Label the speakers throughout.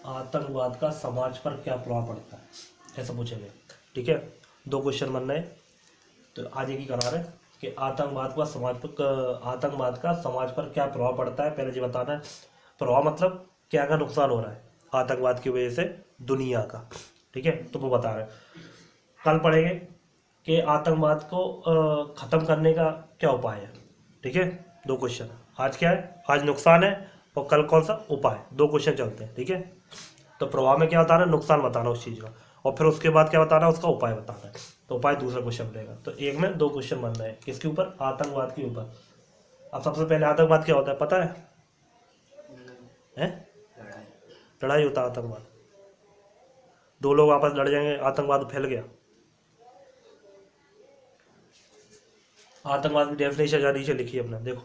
Speaker 1: आतंकवाद का समाज पर क्या प्रभाव पड़ता है, ऐसा पूछेंगे। ठीक है, 2 क्वेश्चन बन रहे हैं, तो आज एक ही करा रहे हैं कि आतंकवाद का समाज पर क्या प्रभाव पड़ता है। पहले ये बताना है प्रभाव मतलब क्या क्या नुकसान हो रहा है आतंकवाद की वजह से दुनिया का। ठीक है, तो वो बता रहे हैं। कल पढ़ेंगे कि आतंकवाद को ख़त्म करने का क्या उपाय है। ठीक है, 2 क्वेश्चन। आज क्या है, आज नुकसान है और कल कौन सा उपाय, 2 क्वेश्चन चलते हैं। ठीक है, तो प्रभाव में क्या बताना है, नुकसान बताना उस चीज़ का, और फिर उसके बाद क्या बताना है, उसका उपाय बताना है। तो उपाय दूसरा क्वेश्चन रहेगा। तो एक में 2 क्वेश्चन बन रहे हैं, किसके ऊपर, आतंकवाद के ऊपर। अब सबसे पहले आतंकवाद क्या होता है पता है? लड़ाई होता है आतंकवाद, 2 लोग आपस लड़ जाएंगे, आतंकवाद फैल गया। आतंकवाद की डेफिनेशन जरा नीचे लिखी है अपना, देखो।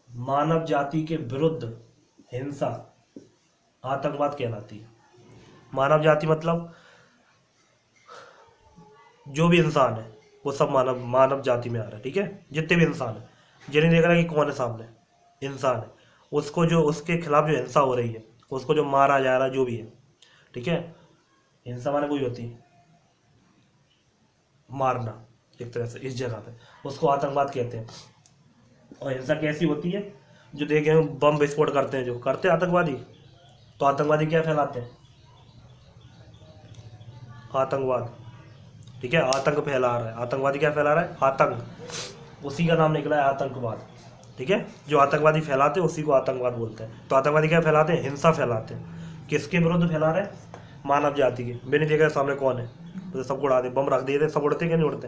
Speaker 1: मानव जाति के विरुद्ध हिंसा आतंकवाद कहलाती है। मानव जाति मतलब जो भी इंसान है वो सब मानव जाति में आ रहा है। ठीक है, जितने भी इंसान है, ये नहीं देख रहा कि कौन है सामने, इंसान है, उसको जो उसके खिलाफ जो हिंसा हो रही है, उसको जो मारा जा रहा है, जो भी है। ठीक है, हिंसा माने कोई होती है मारना, एक तरह से इस जगह पे उसको आतंकवाद कहते हैं। और हिंसा कैसी होती है, जो देखे बम विस्फोट करते हैं, जो करते हैं आतंकवादी, तो आतंकवादी क्या फैलाते हैं, आतंकवाद। ठीक है, आतंक फैला रहा है, आतंकवादी क्या फैला रहा है, आतंक, उसी का नाम निकला है आतंकवाद। ठीक है, जो आतंकवादी फैलाते हैं उसी को आतंकवाद बोलते हैं। तो आतंकवादी क्या फैलाते हैं, हिंसा फैलाते हैं। किसके विरुद्ध फैला रहे हैं, मानव जाति के। मैंने देखा सामने कौन है, तो सबको उड़ा दे, बम रख दिए थे, सब उड़ते क्या नहीं उड़ते,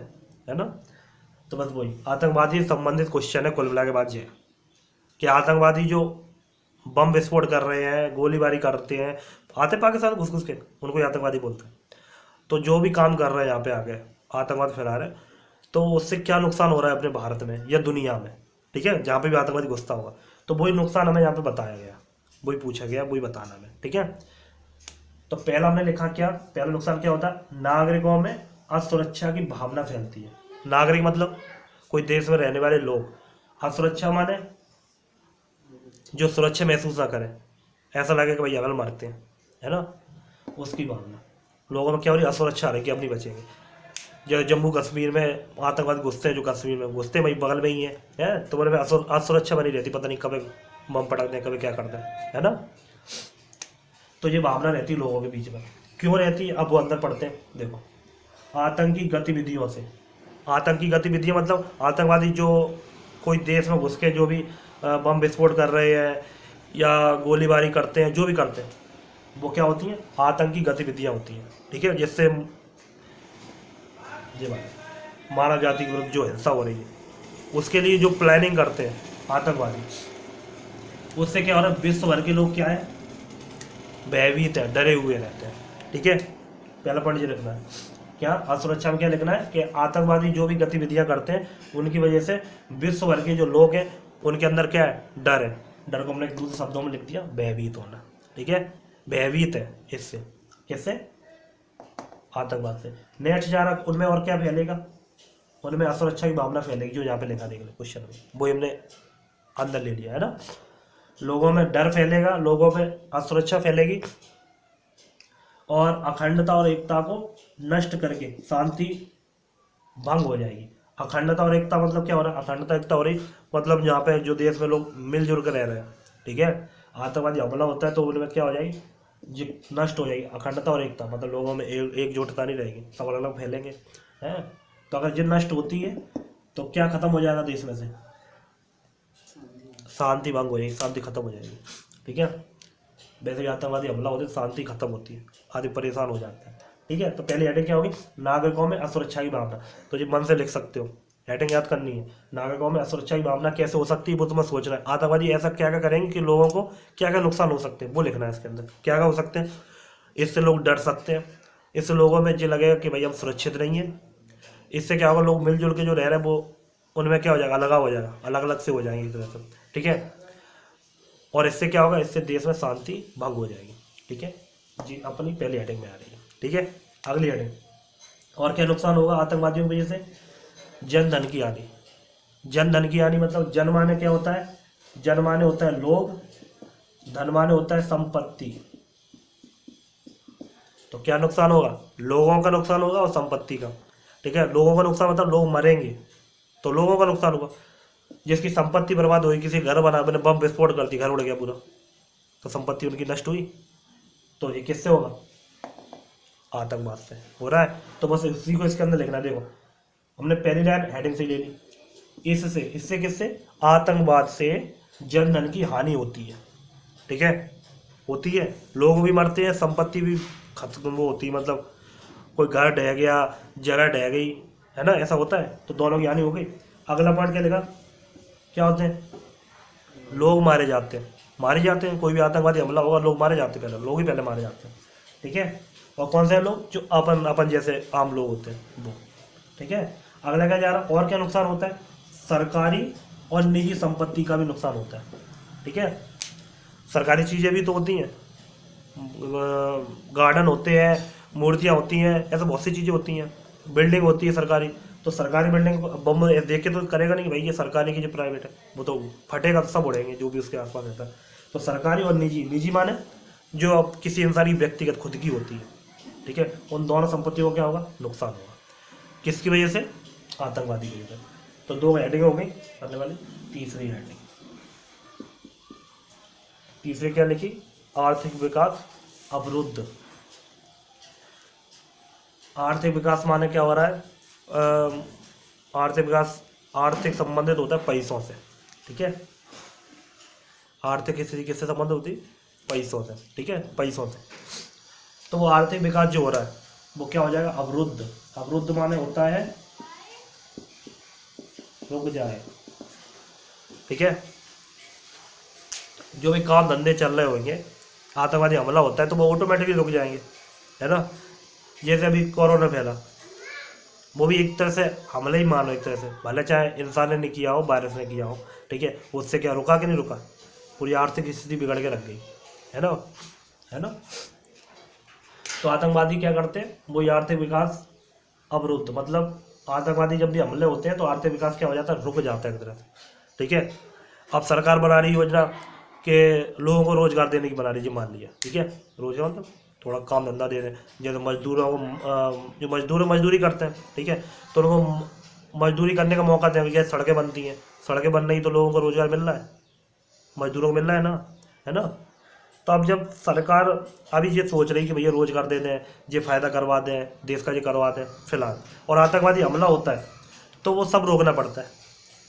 Speaker 1: है ना। तो बस वही आतंकवादी से संबंधित क्वेश्चन है कुल मिला के। बात ये कि आतंकवादी जो बम विस्फोट कर रहे हैं, गोलीबारी करते हैं, आते पाकिस्तान घुस घुस के, उनको ही आतंकवादी बोलते हैं। तो जो भी काम कर रहे हैं यहाँ पे आके आतंकवाद फैला रहे हैं, तो उससे क्या नुकसान हो रहा है अपने भारत में या दुनिया में। ठीक है, जहाँ पे भी आतंकवादी घुसता होगा, तो वही नुकसान हमें यहाँ पे बताया गया, वही पूछा गया, वही बताना हमें। ठीक है, तो पहला हमने लिखा क्या, पहला नुकसान क्या होता है, नागरिकों में असुरक्षा की भावना फैलती है। नागरिक मतलब कोई देश में रहने वाले लोग, असुरक्षा माने जो सुरक्षा महसूस ना करें, ऐसा लगे कि भाई हमें मारते हैं, है ना, उसकी भावना लोगों में क्या हो रही है, असुरक्षा आ रही है कि अब नहीं बचेंगे। जैसे जम्मू कश्मीर में आतंकवादी घुसते हैं, जो कश्मीर में घुसते हैं, वही बगल में ही है, तो उनमें असुरक्षा बनी रहती, पता नहीं कभी बम पटकते हैं, कभी क्या करते हैं, है ना। तो ये भावना रहती है लोगों के बीच में, क्यों रहती है, अब वो अंदर पढ़ते हैं। देखो, आतंकी गतिविधियों से, आतंकी गतिविधियाँ मतलब आतंकवादी जो कोई देश में घुस के जो भी बम विस्फोट कर रहे हैं या गोलीबारी करते हैं, जो भी करते हैं, वो क्या होती हैं, आतंकी गतिविधियाँ होती हैं। ठीक है, जिससे ये बात मानव जाति के विरुद्ध जो हिंसा हो रही है, उसके लिए जो प्लानिंग करते हैं आतंकवादी, उससे क्या हो रहा है, विश्व भर के लोग क्या है, भयभीत है, डरे हुए रहते हैं। ठीक है, पहला पॉइंट ये लिखना है, क्या असुरक्षा में क्या लिखना है कि आतंकवादी जो भी गतिविधियां करते हैं उनकी वजह से विश्व भर के जो लोग हैं उनके अंदर क्या है, डर है। डर को हमने एक दूसरे शब्दों में लिख दिया, भयभीत होना। ठीक है, भयभीत है इससे, किससे, आतंकवाद से। नेक्स्ट जा रहा उनमें और क्या फैलेगा, उनमें असुरक्षा की भावना फैलेगी, जो यहाँ पे लिखा देगा क्वेश्चन में, वो हमने अंदर ले लिया है ना। लोगों में डर फैलेगा, लोगों में असुरक्षा फैलेगी, और अखंडता और एकता को नष्ट करके शांति भंग हो जाएगी। अखंडता और एकता मतलब क्या हो रहा है, अखंडता एकता हो रही मतलब यहाँ पे जो देश में लोग मिलजुल कर रह रहे हैं। ठीक है, आतंकवादी हमला होता है तो उनमें क्या हो जाएगी, जो नष्ट हो जाएगी अखंडता और एकता, मतलब लोगों में एकजुटता नहीं रहेगी, सब अलग अलग फैलेंगे, हैं। तो अगर जिन नष्ट होती है तो क्या खत्म हो जाएगा देश में से, शांति भंग हो जाएगी, शांति खत्म हो जाएगी। ठीक है, वैसे भी आतंकवादी हमला होते तो शांति खत्म होती है, आदमी परेशान हो जाता है। ठीक है, तो पहले हेडिंग क्या होगी, नागरिकों में असुरक्षा की भावना। तो ये मन से लिख सकते हो, हेडिंग याद करनी है, नागरिकों में असुरक्षा की भावना कैसे हो सकती है वो तुम्हें सोचना है। आतंकवादी ऐसा क्या क्या करेंगे कि लोगों को क्या क्या नुकसान हो सकते हैं वो लिखना है इसके अंदर, क्या क्या हो सकते हैं। इससे लोग डर सकते हैं, इससे लोगों में ये लगेगा कि भाई हम सुरक्षित नहीं है। इससे क्या होगा, लोग मिलजुल के जो रह रहे हैं वो उनमें क्या हो जाएगा, अलगाव हो जाएगा, अलग अलग से हो जाएंगे एक तरह से। ठीक है, और इससे क्या होगा, इससे देश में शांति भंग हो जाएगी। ठीक है जी, अपनी पहली हेडिंग में आ रही है। ठीक है, अगली हेडिंग, और क्या नुकसान होगा आतंकवादियों की वजह से, जन धन की हानि। जन धन की हानि मतलब जन माने क्या होता है, जन माने होता है लोग, धन माने होता है संपत्ति। तो क्या नुकसान होगा? लोगों का नुकसान होगा और संपत्ति का। ठीक है, लोगों का नुकसान मतलब लोग मरेंगे, तो लोगों का नुकसान होगा। जिसकी संपत्ति बर्बाद हुई, किसी घर बना, मैंने बम विस्फोट कर दी, घर उड़ गया पूरा, तो संपत्ति उनकी नष्ट हुई। तो ये किससे होगा? आतंकवाद से हो रहा है। तो बस इसी को इसके अंदर लिखना है। देखो, हमने पहली लाइन हेडिंग से ले ली। इससे किससे? आतंकवाद से जन धन की हानि होती है। ठीक है, होती है, लोग भी मरते हैं, संपत्ति भी खत्म वो होती है, मतलब कोई घर ढह गया, जगह ढह गई, है ना, ऐसा होता है, तो दोनों की हानि हो गई। अगला पॉइंट क्या लिखा? क्या होते हैं? लोग मारे जाते हैं। मारे जाते हैं, कोई भी आतंकवादी हमला होगा, लोग मारे जाते हैं, पहले लोग ही पहले मारे जाते हैं। ठीक है, और कौन से लोग? जो अपन अपन जैसे आम लोग होते हैं वो। ठीक है, अगला क्या जा रहा? और क्या नुकसान होता है? सरकारी और निजी संपत्ति का भी नुकसान होता है। ठीक है, सरकारी चीज़ें भी तो होती हैं, गार्डन होते हैं, मूर्तियाँ होती हैं, ऐसे बहुत सी चीज़ें होती हैं, बिल्डिंग होती है सरकारी। तो सरकारी बिल्डिंग को बम देख के तो करेगा नहीं भाई ये सरकारी की, जो प्राइवेट है वो तो फटेगा, तो सब उड़ेंगे जो भी उसके आसपास रहता है। तो सरकारी और निजी, निजी माने जो अब किसी इंसान की व्यक्तिगत खुद की होती है। ठीक है, उन दोनों संपत्तियों को क्या होगा? नुकसान होगा। किसकी वजह से? आतंकवादी की वजह से। तो दो हेडिंग हो गई करने वाली। तीसरी हेडिंग, तीसरी क्या लिखी? आर्थिक विकास अवरुद्ध। आर्थिक विकास माने क्या हो रहा है? आर्थिक विकास, आर्थिक संबंधित होता है पैसों से। ठीक है, आर्थिक स्थिति किससे संबंधित होती है? पैसों से। ठीक है, पैसों से। तो वो आर्थिक विकास जो हो रहा है वो क्या हो जाएगा? अवरुद्ध। अवरुद्ध माने होता है रुक जाए। ठीक है, जो भी काम धंधे चल रहे होंगे, आतंकवादी हमला होता है तो वो ऑटोमेटिकली रुक जाएंगे, है ना। जैसे अभी कोरोना फैला, वो भी एक तरह से हमला ही मानो, एक तरह से, भले चाहे इंसान ने नहीं किया हो, वायरस ने किया हो। ठीक है, उससे क्या रुका कि नहीं रुका? पूरी आर्थिक स्थिति बिगड़ के रख गई, है ना, है ना। तो आतंकवादी क्या करते हैं? वो ये आर्थिक विकास अवरुद्ध, मतलब आतंकवादी जब भी हमले होते हैं तो आर्थिक विकास क्या हो जाता है? रुक जाता है एक तरह से। ठीक है, अब सरकार बना रही योजना कि लोगों को रोजगार देने की बना रही है, मान लिया। ठीक है, रोजगार मतलब थोड़ा काम धंधा दे रहे हैं, जैसे मजदूरों को, जो मजदूर मजदूरी करते हैं, ठीक है, तो उनको मजदूरी करने का मौका दें। जैसे सड़कें बनती हैं, सड़कें बन रही तो लोगों को रोजगार मिल रहा है, मजदूरों को मिल रहा है ना, है ना। तो अब जब सरकार अभी ये सोच रही कि भैया रोजगार दे दें, ये फ़ायदा करवा दें, देश का ये करवा दें फिलहाल, और आतंकवादी हमला होता है तो वो सब रोकना पड़ता है।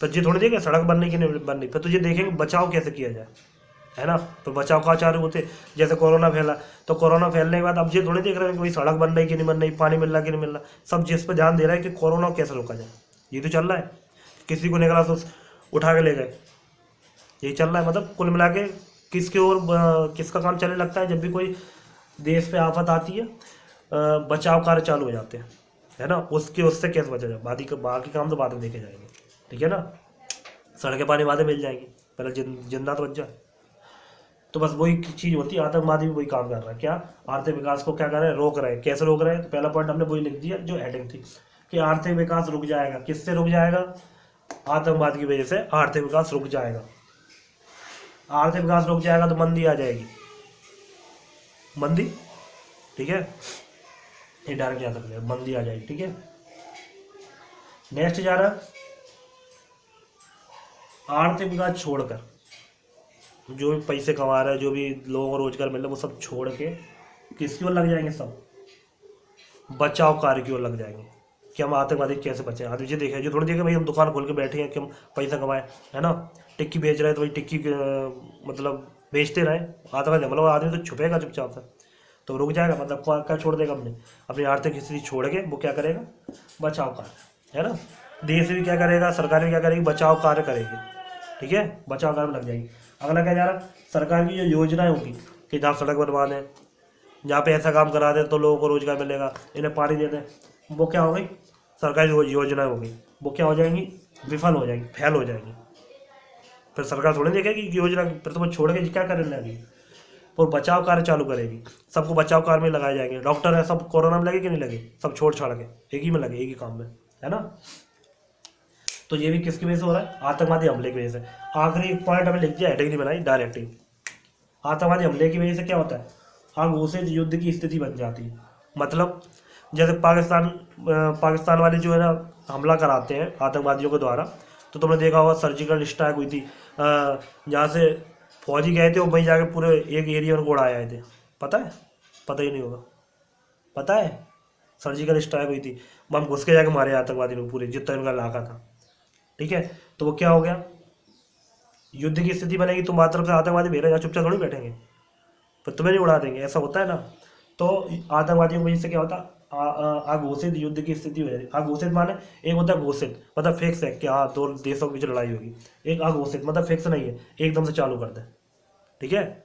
Speaker 1: तो ये थोड़ी देखें सड़क बनने की नहीं बननी, फिर तो ये देखेंगे बचाव कैसे किया जाए, है ना। तो बचाव का चालू होते, जैसे कोरोना फैला, तो कोरोना फैलने के बाद अब ये थोड़ी देख रहे हैं कि भाई सड़क बन रही कि नहीं बन रही, पानी मिल रहा कि नहीं मिल रहा, सब जिस पर ध्यान दे रहा है कि कोरोना को कैसे रोका जाए। ये तो चल रहा है, किसी को निकला तो उठा के ले गए, यही चल रहा है। मतलब कुल मिला के किसके ओर किसका काम चलने लगता है? जब भी कोई देश पे आफत आती है, बचाव कार्य चालू हो जाते हैं, है ना। उससे कैसे बचा जाए, बाकी काम तो बाद में देखे जाएंगे। ठीक है ना, सड़कें पानी बाद में मिल जाएंगी, पहले जिंदा तो बच जाए। तो बस वही चीज़ होती है, आतंकवादी भी वही काम कर रहा है। क्या? आर्थिक विकास को क्या कर रहे हैं? रोक रहे हैं। कैसे रोक रहे हैं? तो पहला पॉइंट हमने वही लिख दिया जो हेडिंग थी कि आर्थिक विकास रुक जाएगा। किससे रुक जाएगा? आतंकवाद की वजह से आर्थिक विकास रुक जाएगा। आर्थिक विकास रुक जाएगा तो मंदी आ जाएगी, मंदी। ठीक है, ये डायरेक्ट याद रखिए, मंदी आ जाएगी। ठीक है, नेक्स्ट जा रहा है, आर्थिक विकास छोड़कर जो भी पैसे कमा रहे हैं, जो भी लोगों को रोजगार मिल रहा है, वो सब छोड़ के किसकी ओर लग जाएंगे? सब बचाव कार्य की ओर लग जाएंगे कि हम आतंकवादी कैसे बचें। आदमी जी देखे, जो थोड़ी देखे भाई हम दुकान खोल के बैठे हैं कि हम पैसा कमाएं, है ना। टिक्की बेच रहे हैं तो भाई टिक्की मतलब बेचते रहे, आतंकवादी हमला, आदमी तो छुपेगा चुपचाप से, तो रुक जाएगा। मतलब क्या छोड़ देगा? अपनी आर्थिक स्थिति छोड़ के वो क्या करेगा? बचाव कार्य, है ना। देश भी क्या करेगा? सरकार भी क्या करेगी? बचाव कार्य करेगी। ठीक है, बचाव कार्य में लग जाएगी। अगला क्या जा रहा? सरकार की जो योजनाएं होगी कि जहाँ सड़क बनवा दें, जहाँ पे ऐसा काम करा दें तो लोगों को रोजगार मिलेगा, इन्हें पानी दे दें, वो क्या हो गई? सरकारी योजनाएं होगी, वो क्या हो जाएंगी? विफल हो जाएंगी, फेल हो जाएंगी। फिर सरकार थोड़ी देखेगी योजना, फिर तो वो छोड़ के क्या करेंगे अभी? और बचाव कार्य चालू करेगी, सबको बचाव कार्य में लगाए जाएंगे। डॉक्टर है सब कोरोना में लगे कि नहीं लगे? सब छोड़ छाड़ के एक ही में लगे, एक ही काम में, है ना। तो ये भी किसकी वजह से हो रहा है? आतंकवादी हमले की वजह से। आखिरी पॉइंट हमें लिख दिया, हेडिंग नहीं बनाई, डायरेक्ट ही आतंकवादी हमले की वजह से क्या होता है, आघोषित युद्ध की स्थिति बन जाती है। मतलब जैसे पाकिस्तान वाले जो है ना हमला कराते हैं आतंकवादियों के द्वारा, तो तुमने देखा होगा सर्जिकल स्ट्राइक हुई थी, जहाँ से फौजी गए थे वो वहीं जाके पूरे एक एरिया को उड़ाए आए थे। पता है? पता ही नहीं होगा। पता है? सर्जिकल स्ट्राइक हुई थी, बम घुस के जाके मारे आतंकवादी लोग पूरे, जितना इनका इलाका था। ठीक है, तो वो क्या हो गया, युद्ध की स्थिति बनेगी, तुम बात तरफ से आतंकवादी भेज रहे हैं, चुपचाप थोड़ी बैठेंगे, पर तुम्हें नहीं उड़ा देंगे, ऐसा होता है ना। तो आतंकवादियों की वजह से क्या होता, अघोषित युद्ध की स्थिति हो जाती। अघोषित माने, एक होता है घोषित, मतलब फिक्स है कि हाँ दो देशों के बीच लड़ाई होगी। एक अघोषित मतलब फिक्स नहीं है, एकदम से चालू कर दे। ठीक है।